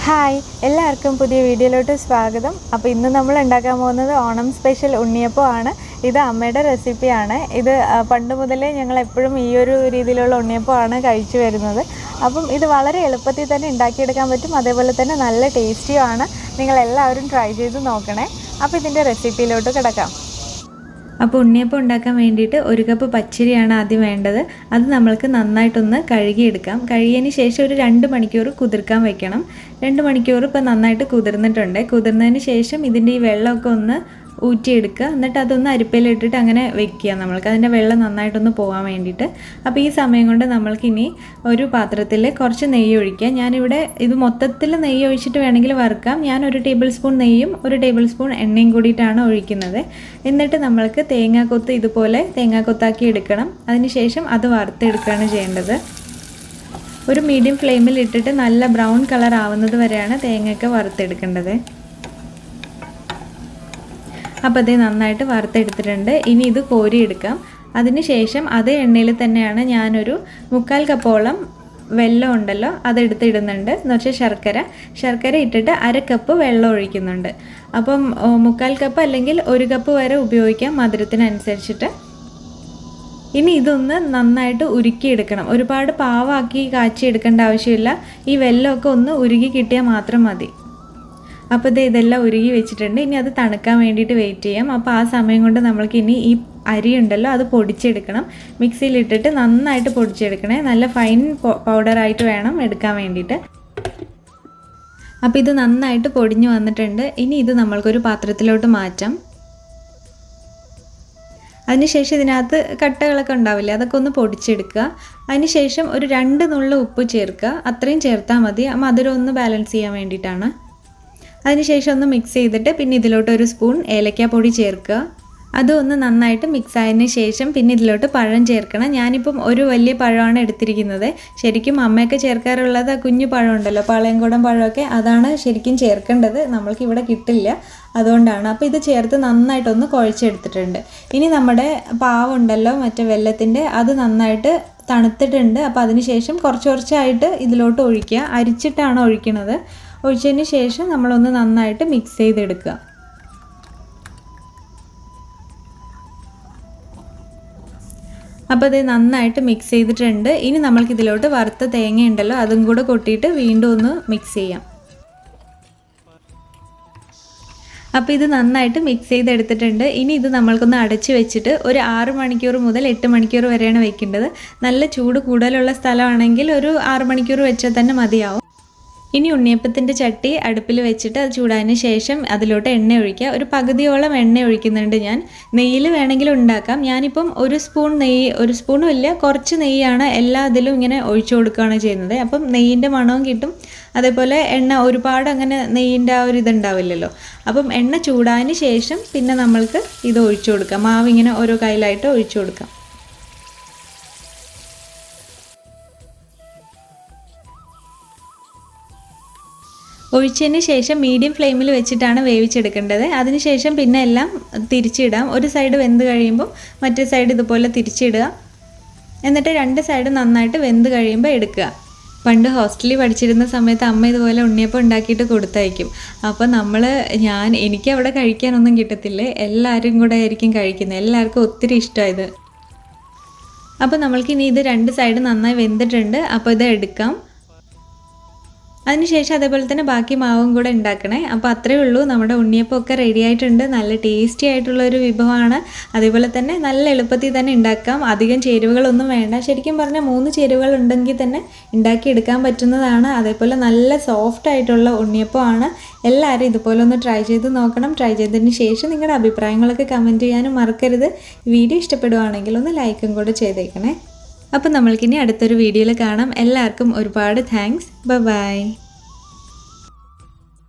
Hi, എല്ലാവർക്കും പുതിയ വീഡിയോയിലോട്ട് സ്വാഗതം. അപ്പോൾ ഇന്ന് നമ്മൾ ഉണ്ടാക്കാൻ പോകുന്നത് ഓണം സ്പെഷ്യൽ ഉണ്ണിയപ്പമാണ്. ഇത് അമ്മയുടെ റെസിപ്പിയാണ്. ഇത് പണ്ട് മുതലേ ഞങ്ങൾ എപ്പോഴും ഈ ഒരു രീതിയിലുള്ള ഉണ്ണിയപ്പമാണ് കഴിച്ചു വരുന്നത്. അപ്പം ഇത് വളരെ എളുപ്പത്തിൽ തന്നെ ഉണ്ടാക്കിയെടുക്കാൻ പറ്റും, അതേപോലെ തന്നെ നല്ല ടേസ്റ്റിയുമാണ്. നിങ്ങളെല്ലാവരും ട്രൈ ചെയ്ത് നോക്കണേ. അപ്പോൾ ഇതിൻ്റെ റെസിപ്പിയിലോട്ട് കിടക്കാം. അപ്പോൾ ഉണ്ണിയപ്പം ഉണ്ടാക്കാൻ വേണ്ടിയിട്ട് 1 കപ്പ് പച്ചരിയാണ് ആദ്യം വേണ്ടത്. അത് നമ്മൾക്ക് നന്നായിട്ടൊന്ന് കഴുകിയെടുക്കാം. കഴുകിയതിന് ശേഷം ഒരു 2 മണിക്കൂർ കുതിർക്കാൻ വെക്കണം. 2 മണിക്കൂർ ഇപ്പോൾ നന്നായിട്ട് കുതിർന്നിട്ടുണ്ട്. കുതിർന്നതിന് ശേഷം ഇതിൻ്റെ ഈ വെള്ളമൊക്കെ ഒന്ന് ഊറ്റിയെടുക്കുക. എന്നിട്ട് അതൊന്ന് അരിപ്പയിലിട്ടിട്ട് അങ്ങനെ വെക്കുക. നമ്മൾക്ക് അതിൻ്റെ വെള്ളം നന്നായിട്ടൊന്ന് പോകാൻ വേണ്ടിയിട്ട്. അപ്പോൾ ഈ സമയം കൊണ്ട് നമ്മൾക്കിനി ഒരു പാത്രത്തിൽ കുറച്ച് നെയ്യ് ഒഴിക്കുക. ഞാനിവിടെ ഇത് മൊത്തത്തിൽ നെയ്യ് ഒഴിച്ചിട്ട് വേണമെങ്കിൽ വറുക്കാം. ഞാൻ 1 ടേബിൾ സ്പൂൺ നെയ്യും 1 ടേബിൾ സ്പൂൺ എണ്ണയും കൂടിയിട്ടാണ് ഒഴിക്കുന്നത്. എന്നിട്ട് നമ്മൾക്ക് തേങ്ങാക്കൊത്ത് ഇതുപോലെ തേങ്ങാക്കൊത്താക്കി എടുക്കണം. അതിനുശേഷം അത് വറുത്തെടുക്കുകയാണ് ചെയ്യേണ്ടത്. ഒരു മീഡിയം ഫ്ലെയിമിൽ ഇട്ടിട്ട് നല്ല ബ്രൗൺ കളർ ആവുന്നത് വരെയാണ് തേങ്ങയൊക്കെ വറുത്തെടുക്കേണ്ടത്. അപ്പോൾ അത് നന്നായിട്ട് വറുത്തെടുത്തിട്ടുണ്ട്. ഇനി ഇത് കോരിയെടുക്കാം. അതിനുശേഷം അതേ എണ്ണയിൽ തന്നെയാണ് ഞാനൊരു 3/4 കപ്പോളം വെള്ളം ഉണ്ടല്ലോ അതെടുത്തിടുന്നുണ്ട്. എന്ന് വെച്ചാൽ ശർക്കര ഇട്ടിട്ട് 1/2 കപ്പ് വെള്ളം ഒഴിക്കുന്നുണ്ട്. അപ്പം 3/4 കപ്പ് അല്ലെങ്കിൽ 1 കപ്പ് വരെ ഉപയോഗിക്കാം മധുരത്തിനനുസരിച്ചിട്ട്. ഇനി ഇതൊന്ന് നന്നായിട്ട് ഉരുക്കിയെടുക്കണം. ഒരുപാട് പാവാക്കി കാച്ചിയെടുക്കേണ്ട ആവശ്യമില്ല. ഈ വെള്ളമൊക്കെ ഒന്ന് ഉരുകി കിട്ടിയാൽ മാത്രം മതി. അപ്പോൾ ഇതെല്ലാം ഉരുകി വെച്ചിട്ടുണ്ട്. ഇനി അത് തണുക്കാൻ വേണ്ടിയിട്ട് വെയിറ്റ് ചെയ്യാം. അപ്പോൾ ആ സമയം കൊണ്ട് നമ്മൾക്ക് ഇനി ഈ അരി ഉണ്ടല്ലോ അത് പൊടിച്ചെടുക്കണം. മിക്സിയിലിട്ടിട്ട് നന്നായിട്ട് പൊടിച്ചെടുക്കണേ. നല്ല ഫൈൻ പൗഡറായിട്ട് വേണം എടുക്കാൻ വേണ്ടിയിട്ട്. അപ്പോൾ ഇത് നന്നായിട്ട് പൊടിഞ്ഞു വന്നിട്ടുണ്ട്. ഇനി ഇത് നമ്മൾക്കൊരു പാത്രത്തിലോട്ട് മാറ്റാം. അതിനുശേഷം ഇതിനകത്ത് കട്ടകളൊക്കെ ഉണ്ടാവില്ലേ, അതൊക്കെ ഒന്ന് പൊടിച്ചെടുക്കുക. അതിനുശേഷം ഒരു 2 നുള്ളു ഉപ്പ് ചേർക്കുക. അത്രയും ചേർത്താൽ മതി. മധുരം ഒന്ന് ബാലൻസ് ചെയ്യാൻ വേണ്ടിയിട്ടാണ്. അതിനുശേഷം ഒന്ന് മിക്സ് ചെയ്തിട്ട് പിന്നെ ഇതിലോട്ട് 1 സ്പൂൺ ഏലക്കാപ്പൊടി ചേർക്കുക. അതൊന്ന് നന്നായിട്ട് മിക്സ് ആയതിന് ശേഷം പിന്നെ ഇതിലോട്ട് പഴം ചേർക്കണം. ഞാനിപ്പം ഒരു വലിയ പഴമാണ് എടുത്തിരിക്കുന്നത്. ശരിക്കും അമ്മയൊക്കെ ചേർക്കാറുള്ളത് കുഞ്ഞു പഴം ഉണ്ടല്ലോ, പാളയംകോടൻ പഴമൊക്കെ, അതാണ് ശരിക്കും ചേർക്കേണ്ടത്. നമ്മൾക്ക് ഇവിടെ കിട്ടില്ല, അതുകൊണ്ടാണ്. അപ്പോൾ ഇത് ചേർത്ത് നന്നായിട്ടൊന്ന് കുഴച്ചെടുത്തിട്ടുണ്ട്. ഇനി നമ്മുടെ പാവുണ്ടല്ലോ മറ്റേ വെല്ലത്തിൻ്റെ, അത് നന്നായിട്ട് തണുത്തിട്ടുണ്ട്. അപ്പോൾ അതിന് ശേഷം കുറച്ചായിട്ട് ഇതിലോട്ട് ഒഴിക്കുക. അരിച്ചിട്ടാണ് ഒഴിക്കുന്നത്. ഒഴിച്ചതിന് ശേഷം നമ്മളൊന്ന് നന്നായിട്ട് മിക്സ് ചെയ്തെടുക്കുക. അപ്പോൾ ഇത് നന്നായിട്ട് മിക്സ് ചെയ്തിട്ടുണ്ട്. ഇനി നമ്മൾക്കിതിലോട്ട് വറുത്ത തേങ്ങ ഉണ്ടല്ലോ അതും കൂടെ കൊട്ടിയിട്ട് വീണ്ടും ഒന്ന് മിക്സ് ചെയ്യാം. അപ്പോൾ ഇത് നന്നായിട്ട് മിക്സ് ചെയ്തെടുത്തിട്ടുണ്ട്. ഇനി ഇത് നമ്മൾക്കൊന്ന് അടച്ച് വെച്ചിട്ട് ഒരു 6 മണിക്കൂർ മുതൽ 8 മണിക്കൂർ വരെയാണ് വെക്കേണ്ടത്. നല്ല ചൂട് കൂടുതലുള്ള സ്ഥലമാണെങ്കിൽ ഒരു 6 മണിക്കൂർ വെച്ചാൽ തന്നെ മതിയാവും. ഇനി ഉണ്ണിയപ്പത്തിൻ്റെ ചട്ടി അടുപ്പിൽ വെച്ചിട്ട് അത് ചൂടായതിന് ശേഷം അതിലോട്ട് എണ്ണ ഒഴിക്കുക. ഒരു പകുതിയോളം എണ്ണ ഒഴിക്കുന്നുണ്ട് ഞാൻ. നെയ്യിൽ വേണമെങ്കിൽ ഉണ്ടാക്കാം. ഞാനിപ്പം 1 സ്പൂൺ നെയ്യ്, 1 സ്പൂണും ഇല്ല, കുറച്ച് നെയ്യാണ് എല്ലാ ഇതിലും ഇങ്ങനെ ഒഴിച്ചു കൊടുക്കുകയാണ് ചെയ്യുന്നത്. അപ്പം നെയ്യിൻ്റെ മണവും കിട്ടും. അതേപോലെ എണ്ണ ഒരുപാട് അങ്ങനെ നെയ്യിൻ്റെ ആ ഒരു ഇതുണ്ടാവില്ലല്ലോ. അപ്പം എണ്ണ ചൂടായതിന് ശേഷം പിന്നെ നമ്മൾക്ക് ഇത് ഒഴിച്ചു കൊടുക്കാം. മാവ് ഇങ്ങനെ ഓരോ കയ്യിലായിട്ട് ഒഴിച്ചു കൊടുക്കാം. ഒഴിച്ചതിന് ശേഷം മീഡിയം ഫ്ലെയിമിൽ വെച്ചിട്ടാണ് വേവിച്ചെടുക്കേണ്ടത്. അതിനുശേഷം പിന്നെ എല്ലാം തിരിച്ചിടാം. ഒരു സൈഡ് വെന്ത് കഴിയുമ്പോൾ മറ്റേ സൈഡ് ഇതുപോലെ തിരിച്ചിടുക. എന്നിട്ട് 2 സൈഡ് നന്നായിട്ട് വെന്ത് കഴിയുമ്പോൾ എടുക്കുക. പണ്ട് ഹോസ്റ്റലിൽ പഠിച്ചിരുന്ന സമയത്ത് അമ്മ ഇതുപോലെ ഉണ്ണിയപ്പം ഉണ്ടാക്കിയിട്ട് കൊടുത്തയക്കും. അപ്പോൾ എനിക്ക് അവിടെ കഴിക്കാനൊന്നും കിട്ടത്തില്ലേ, എല്ലാവരും കൂടെ ആയിരിക്കും കഴിക്കുന്നത്. എല്ലാവർക്കും ഒത്തിരി ഇഷ്ടമായത്. അപ്പോൾ നമ്മൾക്കിനി ഇത് 2 സൈഡ് നന്നായി വെന്തിട്ടുണ്ട്. അപ്പോൾ ഇത് എടുക്കാം. അതിനുശേഷം അതേപോലെ തന്നെ ബാക്കി മാവും കൂടെ ഉണ്ടാക്കണേ. അപ്പോൾ അത്രയേ ഉള്ളൂ. നമ്മുടെ ഉണ്ണിയപ്പമൊക്കെ റെഡി ആയിട്ടുണ്ട്. നല്ല ടേസ്റ്റി ആയിട്ടുള്ളൊരു വിഭവമാണ്. അതേപോലെ തന്നെ നല്ല എളുപ്പത്തിൽ തന്നെ ഉണ്ടാക്കാം. അധികം ചേരുവകളൊന്നും വേണ്ട. ശരിക്കും പറഞ്ഞാൽ 3 ചേരുവകൾ ഉണ്ടെങ്കിൽ തന്നെ ഉണ്ടാക്കിയെടുക്കാൻ പറ്റുന്നതാണ്. അതേപോലെ നല്ല സോഫ്റ്റ് ആയിട്ടുള്ള ഉണ്ണിയപ്പമാണ്. എല്ലാവരും ഇതുപോലെ ഒന്ന് ട്രൈ ചെയ്ത് നോക്കണം. ട്രൈ ചെയ്തതിന് ശേഷം നിങ്ങളുടെ അഭിപ്രായങ്ങളൊക്കെ കമൻറ്റ് ചെയ്യാനും മറക്കരുത്. വീഡിയോ ഇഷ്ടപ്പെടുവാണെങ്കിൽ ഒന്ന് ലൈക്കും കൂടെ ചെയ്തേക്കണേ. അപ്പോൾ നമ്മൾക്കിനി അടുത്തൊരു വീഡിയോയിൽ കാണാം. എല്ലാവർക്കും ഒരുപാട് താങ്ക്സ്. ബൈ.